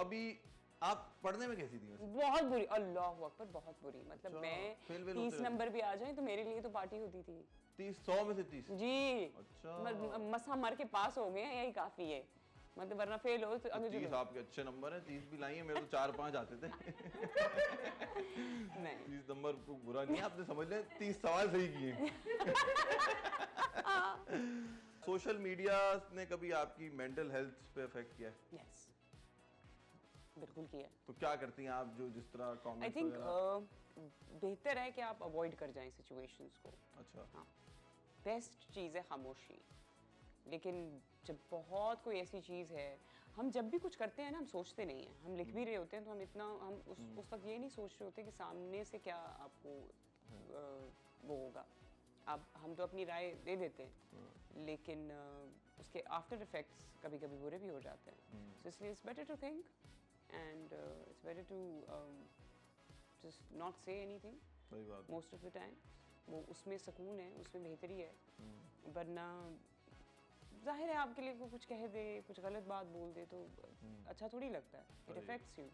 अभी आप पढ़ने में कैसी थी? बहुत बुरी, अल्लाह अकबर, बहुत बुरी। मतलब अच्छा, मैं फेल 30 नंबर भी आ जाए तो मेरे लिए तो पार्टी होती थी। 100 में से 30? जी। अच्छा। मसा मर के पास हो गए हैं, यही काफी है। मतलब वरना फेल हो तो अगर 30 आपके अच्छे नंबर हैं, 30 भी लाई हैं, मेरे तो 4-5 आते थे। नहीं 30 नंबर तो बुरा नहीं है, आपने समझ लिया 30 सवाल सही किए। सोशल मीडिया ने कभी आपकी मेंटल हेल्थ पे इफेक्ट किया है? यस, बिल्कुल किया। तो क्या करती हैं आप, जो जिस तरह आई कमेंट्स थिंक वगैरह? बेहतर है कि आप अवॉइड कर जाएं सिचुएशंस को। अच्छा। हाँ, बेस्ट चीज़ है खामोशी। लेकिन जब बहुत कोई ऐसी चीज़ है, हम जब भी कुछ करते हैं ना, हम सोचते नहीं हैं। हम लिख भी रहे होते हैं तो हम इतना उस वक्त ये नहीं सोच रहे होते कि सामने से क्या आपको वो होगा। अब हम तो अपनी राय दे देते हैं, लेकिन उसके आफ्टर इफेक्ट्स कभी कभी बुरे भी हो जाते हैं। So इसलिए it's better to think and it's better to just not say anything सही बात। Most of the time. वो उसमें सुकून है, उसमें बेहतरी है। वरना जाहिर है आपके लिए कोई कुछ कह दे, कुछ गलत बात बोल दे तो अच्छा थोड़ी लगता है। It affects you.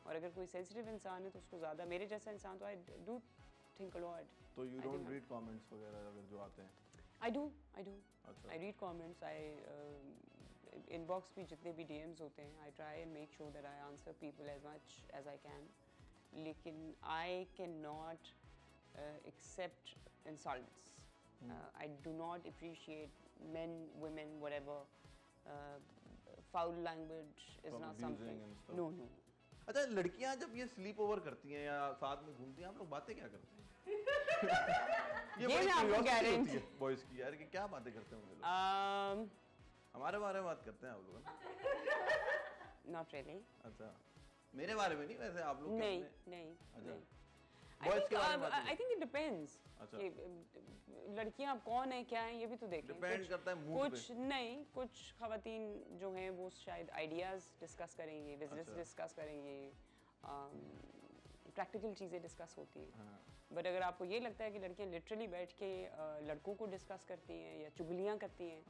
और अगर कोई सेंसिटिव इंसान है तो उसको ज़्यादा, मेरे जैसा इंसान तो I do think a lot. तो यू डोंट रीड कमेंट्स वगैरह अगर जो आते हैं? आई डू अच्छा। I read comments. इनबॉक्स भी जितने भी डीएम्स होते हैं, I try and make sure that I answer people as much as I can. लेकिन I can not accept insults. I do not appreciate men, women, whatever. Foul language is From not abusing something. and stuff. No. अच्छा, लड़कियां जब ये sleep over करती हैं या साथ में घूमती हैं, आप लोग बातें क्या करते हैं? ये बड़ी curiosity होती है बॉयज की यार, कि क्या बातें करते होंगे लोग? हमारे बारे में बात करते हैं आप लोग? Not really. अच्छा, मेरे बारे में नहीं, वैसे आप लोग नहीं। अच्छा, I think it depends. अच्छा। कि लड़कियां अब कौन है, क्या है, ये भी तो देखें। डिपेंड करता है मूड पे। कुछ नहीं, कुछ खवातीन जो हैं वो शायद आइडियाज डिस्कस करेंगी, बिजनेस डिस्कस करेंगी, प्रैक्टिकल चीज़ें डिस्कस होती हैं। बट अगर आपको ये लगता है कि लड़कियां लिटरली बैठ के लड़कों को डिस्कस करती हैं या चुगलियां करती हैं,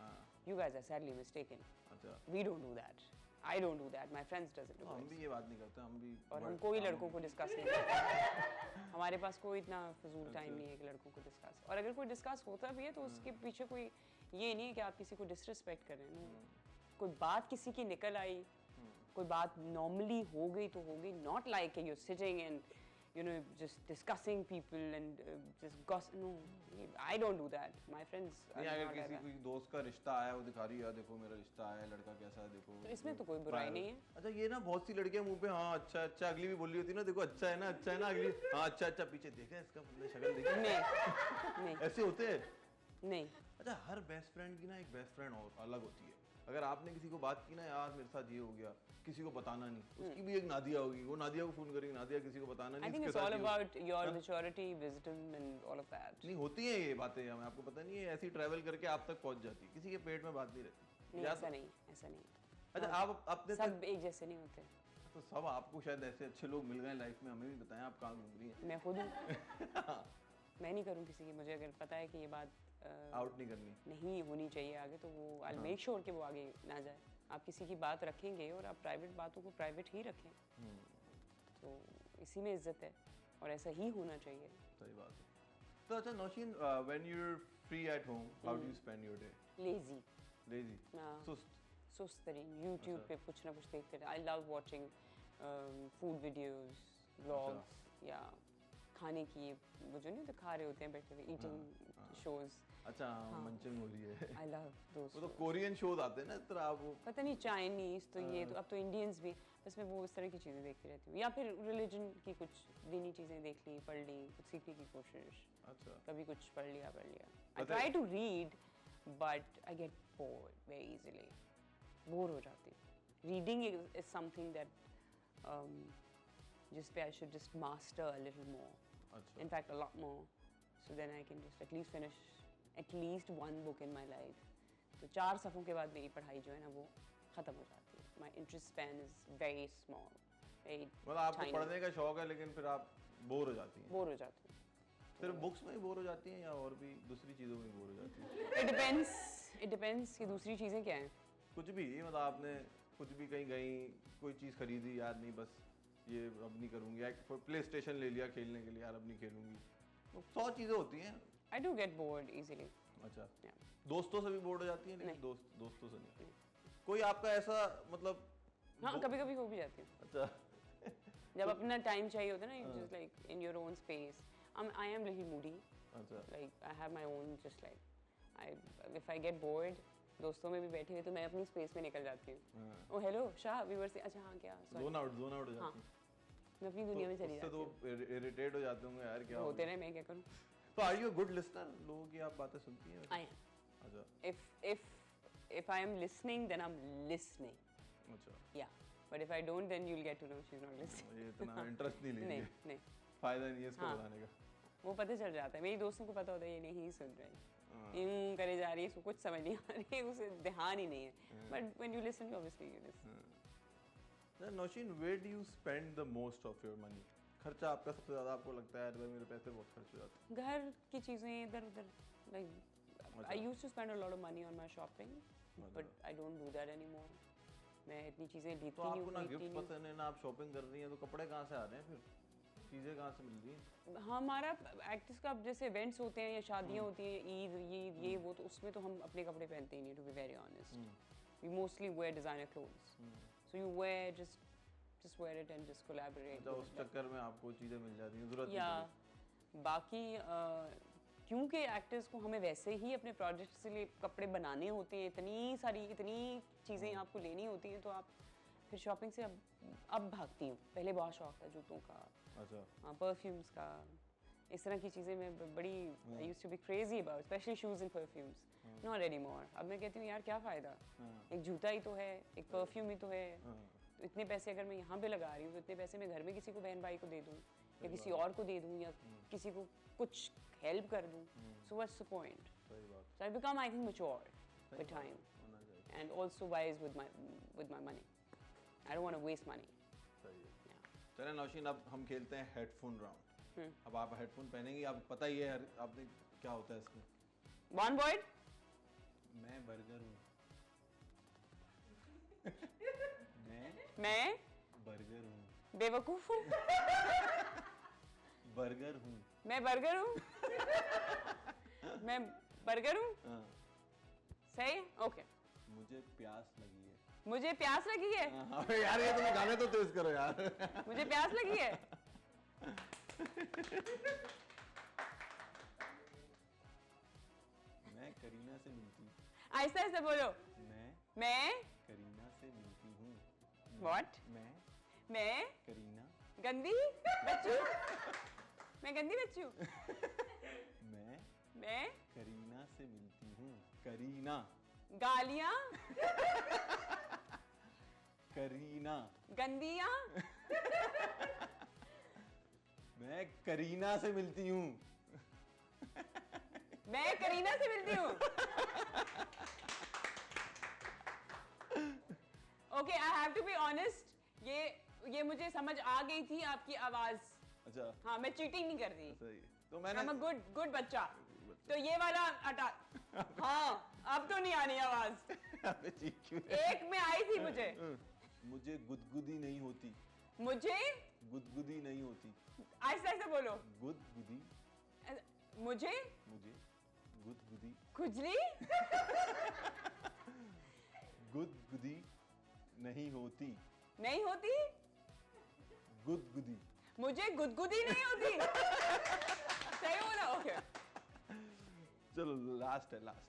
you guys are sadly mistaken. अच्छा। We don't do that. I don't do that, my friends doesn't do हम भी ये बात नहीं करते, हम भी। और हम कोई लड़कों को डिस्कस नहीं करते। हमारे पास कोई इतना फजूल टाइम नहीं है कि लड़कों को डिस्कस। और अगर कोई डिस्कस होता भी है तो उसके पीछे कोई ये नहीं है कि आप किसी को डिसरिस्पेक्ट कर रहे हैं। कोई बात किसी की निकल आई, कोई बात नॉर्मली हो गई तो हो गई, not like you sitting and you know just discussing people and just gossip. No, I don't do that. My friends are नहीं, अगर not like किसी that. कोई दोस्त का रिश्ता आया, वो दिखा रही है, देखो मेरा रिश्ता आया, लड़का कैसा है देखो। तो इसमें तो कोई बुराई नहीं है। अच्छा, ये ना बहुत सी लड़कियां मुंह पे हाँ अच्छा अच्छा, अगली भी बोल रही होती है ना, देखो अच्छा है ना, अच्छा है ना, अगली हाँ अच्छा अच्छा, पीछे देखा इसका शक्ल देखी? नहीं ऐसे होते हैं? नहीं। अच्छा, हर बेस्ट फ्रेंड की ना एक बेस्ट फ्रेंड और अलग होती है। अगर आपने किसी को बात की ना, यार मेरे साथ ये हो गया, किसी को बताना नहीं, उसकी भी एक नादिया होगी, वो नादिया को फोन करेगी, नादिया किसी को बताना नहीं। I think it's all about your maturity, wisdom and all of that. नहीं होती है ये बातें, हमें आपको पता नहीं है, ऐसी ट्रैवल करके आप तक पहुंच जाती है, किसी के पेट में बात नहीं रहती। नहीं, ऐसा नहीं। अच्छा, आप अपने सब एक जैसे नहीं होते। तो सब आपको शायद ऐसे अच्छे लोग मिल गए लाइफ में, हमें भी बताएं आप कहाँ घूम रही हैं। मैं खुद हूँ। मैं नहीं करूँ किसी की, मुझे अगर पता है कि ये बात आउट नहीं करनी, नहीं होनी चाहिए आगे, तो वो आई मेक श्योर कि वो आगे ना जाए। आप किसी की बात रखेंगे और आप प्राइवेट बातों को प्राइवेट ही रखें, तो इसी में इज्जत है और ऐसा ही होना चाहिए। सही बात है। तो अच्छा Naushin, when you are free at home, how do you spend your day? Lazy, सुस्त तरीन, यूट्यूब पे कुछ ना कुछ देखते रहे। I love watching food videos, vlogs, या खाने की वो जो नहीं तो खा रहे होते हैं बैठे हुए, ईटिंग शोज। अच्छा, मंचिंग हो रही है। आई लव दोस। वो तो कोरियन शोज आते हैं ना, इस तरह आप वो पता नहीं, चाइनीज तो ये तो अब तो इंडियंस भी, बस मैं वो इस तरह की चीज़ें देखती रहती हूँ, या फिर रिलीजन की कुछ दीनी चीज़ें देख ली, पढ़ ली, कुछ सीखने की कोशिश। अच्छा, कभी कुछ पढ़ लिया। I try to read but I get bored very easily, bore हो जाती हूँ। रीडिंग इज समथिंग दैट जिस पे I should just master a little more, in fact a lot more, so then I can just at least finish at least one book in my life. तो 4 सफ़ों के बाद मेरी पढ़ाई जो है ना वो ख़त्म हो जाती है। My interest span is very small, very मतलब आपको पढ़ने का शौक है लेकिन फिर आप बोर हो जाती हैं? बोर हो जाती हूँ। सिर्फ बुक्स में ही बोर हो जाती हैं या और भी दूसरी चीज़ों में बोर हो जाती हैं? It depends कि दूसरी चीज़ें क्या हैं। कुछ भी, मतलब आपने कुछ भी कहीं गई, कोई चीज़ खरीदी, यार नहीं बस ये अब नहीं करूँगी, या प्ले स्टेशन ले लिया खेलने के लिए, यार अब नहीं खेलूँगी, तो 100 चीज़ें होती हैं। I do get bored easily. अच्छा, Yeah. दोस्तों से भी बोर्ड हो जाती है? लेकिन नहीं। दोस्तों से नहीं। कोई आपका ऐसा मतलब हाँ, कभी-कभी हो भी जाती हूँ। अच्छा जब अपना टाइम चाहिए होता है ना, just like in your own space. I am little moody. अच्छा Like I have my own, just like if I get bored, दोस्तों में भी बैठे हुए तो मैं अपनी स्पेस में निकल जाती हूँ। ओ हेलो शाह, व्यूअर्स से, अच्छा हाँ क्या, सॉरी, जोन आउट हो जाती हाँ, है। मैं अपनी दुनिया में चली उससे जाती तो हूँ। इरिटेट हो जाते होंगे यार, क्या होते रहे, मैं क्या करूँ। तो are you a good listener? लोगों की आप बातें सुनती हैं? I am. अच्छा If I am listening, then I'm listening. अच्छा, Yeah. But if I don't, then you'll get to know she's not listening. ये इतना इंटरेस्ट नहीं नहीं, लेंगे, नहीं, फायदा नहीं है इसको हाँ। बताने का। वो पता चल जाता है, मेरी दोस्तों को पता होता है ये नहीं सुन रही, हाँ। यूं करे जा रही है, इसको कुछ समझ नहीं आ रही है, उसे ध्यान ही नहीं है। But when you listen, obviously you listen. Nausheen, where do you spend the most of your money? खर्चा आपका सबसे ज़्यादा आपको लगता है यार मेरे पैसे बहुत खर्च हो जाते हैं? घर की चीजें इधर-उधर, like I used to spend a lot of money on my shopping, but I don't do that anymore. मैं इतनी चीजें लेती तो नहीं आपको हूँ, ना खरीदती गिफ्ट नहीं पसंद है ना आप शॉपिंग कर रही हैं, तो कपड़े कहाँ से आ रहे हैं फिर? चीज़ें कहाँ से मिल रही हैं? हूँ। हमारा एक्टर्स का जैसे इवेंट्स होते हैं या शादियाँ होती हैं, ईद ये वो, तो उसमें तो हम अपने कपड़े पहनते ही नहीं, to be very honest. We mostly wear designer clothes, so you wear just wear it and just collaborate. अच्छा, उस चक्कर में आपको चीज़ें मिल जाती हैं, ज़रूरत या नहीं बाकी क्योंकि एक्टर्स को हमें वैसे ही अपने प्रोजेक्ट के लिए कपड़े बनाने होते हैं, इतनी चीज़ें आपको लेनी होती हैं, तो आप फिर शॉपिंग से अब भागती हूँ। पहले बहुत शौक था जूतों का, पड़ी। अच्छा हाँ, परफ्यूम्स का, इस तरह की चीज़ें मैं बड़ी I used to be crazy about, especially shoes and perfumes. Not anymore. अब मैं कहती हूँ यार क्या फ़ायदा, एक जूता ही तो है, एक परफ्यूम ही तो है, तो इतने पैसे अगर मैं यहाँ पे लगा रही हूँ तो इतने पैसे मैं घर में किसी को बहन भाई को दे दूँ या किसी और को दे दूँ या किसी को कुछ हेल्प कर दूँ, सो व्हाट्स द पॉइंट? सही बात, So I become, I think, mature with time होना चाहिए। and also wise with my money. I don't want to waste money. सही है। Yeah. चलें नौशीन, अब हम खेलते हैं हेडफोन राउंड। अब आप हेडफोन पहनेंगी, आपको पता ही है आपने क्या होता है इसमें। One word? मैं बर्गर हूँ। मैं बर्गर हूँ। बेवकूफ हूँ। बर्गर हूँ। मैं बर्गर हूँ। मैं बर्गर हूँ। हाँ। सही? ओके। मुझे प्यास लगी है। मुझे प्यास लगी है। हाँ, अबे यार ये तुम गाने तो तेज करो यार। मुझे प्यास लगी है। मैं करीना से मिलती हूँ। आहिस्ता आहिस्ता बोलो। मैं करीना से मिलती हूँ। What? मैं करीना। गंदी बच्ची। मैं गंदी बच्ची हूँ। मैं करीना से मिलती हूँ। करीना। गालियाँ। करीना। गंदियाँ। मैं करीना से मिलती हूँ। मैं करीना से मिलती हूँ। Okay, I have to be honest, ये मुझे समझ आ गई थी आपकी आवाज। अच्छा। हाँ, मैं चीटिंग नहीं कर रही। सही। तो मैंने I'm a good बच्चा। तो ये वाला हटा। हाँ, अब तो नहीं आनी आवाज। अबे चीख क्यों? एक में आई थी मुझे। मुझे गुदगुदी नहीं होती। मुझे गुदगुदी नहीं होती। ऐसा ऐसा बोलो। गुदगुदी। मुझे गुदगुदी। खुजली। गुदगुदी नहीं होती। नहीं होती। गुदगुदी। मुझे गुदगुदी नहीं होती। सही बोला? ओके। चलो लास्ट है, लास्ट।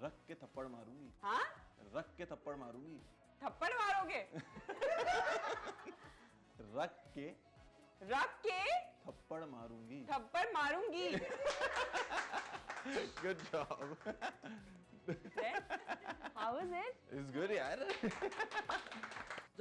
रख के थप्पड़ मारूंगी। हाँ? रख के थप्पड़ मारूंगी। थप्पड़ मारोगे? रख के थप्पड़ मारूंगी। थप्पड़ मारूंगी। Good job. How was it? It's good यार।